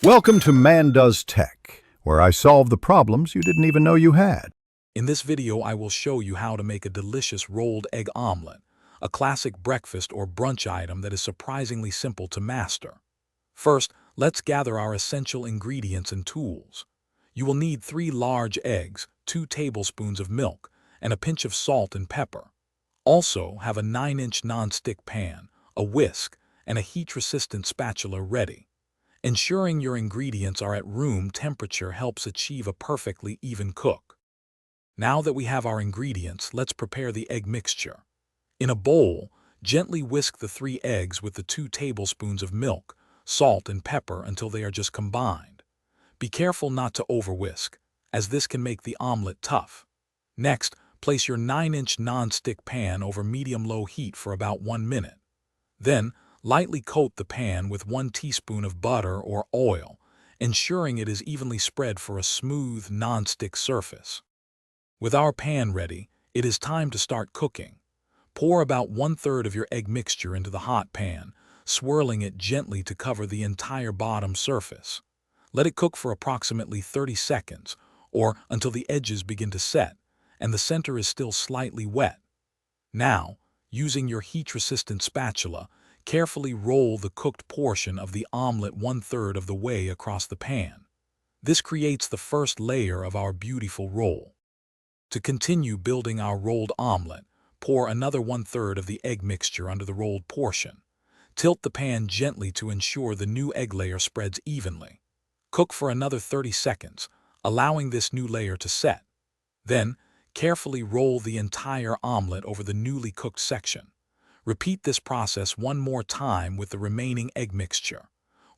Welcome to Man Does Tech, where I solve the problems you didn't even know you had. In this video, I will show you how to make a delicious rolled egg omelet, a classic breakfast or brunch item that is surprisingly simple to master. First, let's gather our essential ingredients and tools. You will need 3 large eggs, 2 tablespoons of milk, and a pinch of salt and pepper. Also, have a 9-inch non-stick pan, a whisk, and a heat-resistant spatula ready. Ensuring your ingredients are at room temperature helps achieve a perfectly even cook. Now that we have our ingredients, let's prepare the egg mixture. In a bowl, gently whisk the 3 eggs with the 2 tablespoons of milk, salt, and pepper until they are just combined. Be careful not to over-whisk, as this can make the omelet tough. Next, place your 9-inch non-stick pan over medium-low heat for about 1 minute. Then, lightly coat the pan with 1 teaspoon of butter or oil, ensuring it is evenly spread for a smooth, non-stick surface. With our pan ready, it is time to start cooking. Pour about 1/3 of your egg mixture into the hot pan, swirling it gently to cover the entire bottom surface. Let it cook for approximately 30 seconds, or until the edges begin to set, and the center is still slightly wet. Now, using your heat-resistant spatula, carefully roll the cooked portion of the omelet 1/3 of the way across the pan. This creates the first layer of our beautiful roll. To continue building our rolled omelet, pour another 1/3 of the egg mixture under the rolled portion. Tilt the pan gently to ensure the new egg layer spreads evenly. Cook for another 30 seconds, allowing this new layer to set. Then, carefully roll the entire omelet over the newly cooked section. Repeat this process one more time with the remaining egg mixture.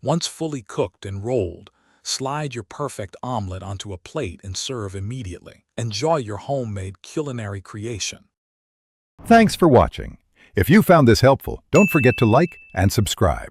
Once fully cooked and rolled, slide your perfect omelet onto a plate and serve immediately. Enjoy your homemade culinary creation. Thanks for watching. If you found this helpful, don't forget to like and subscribe.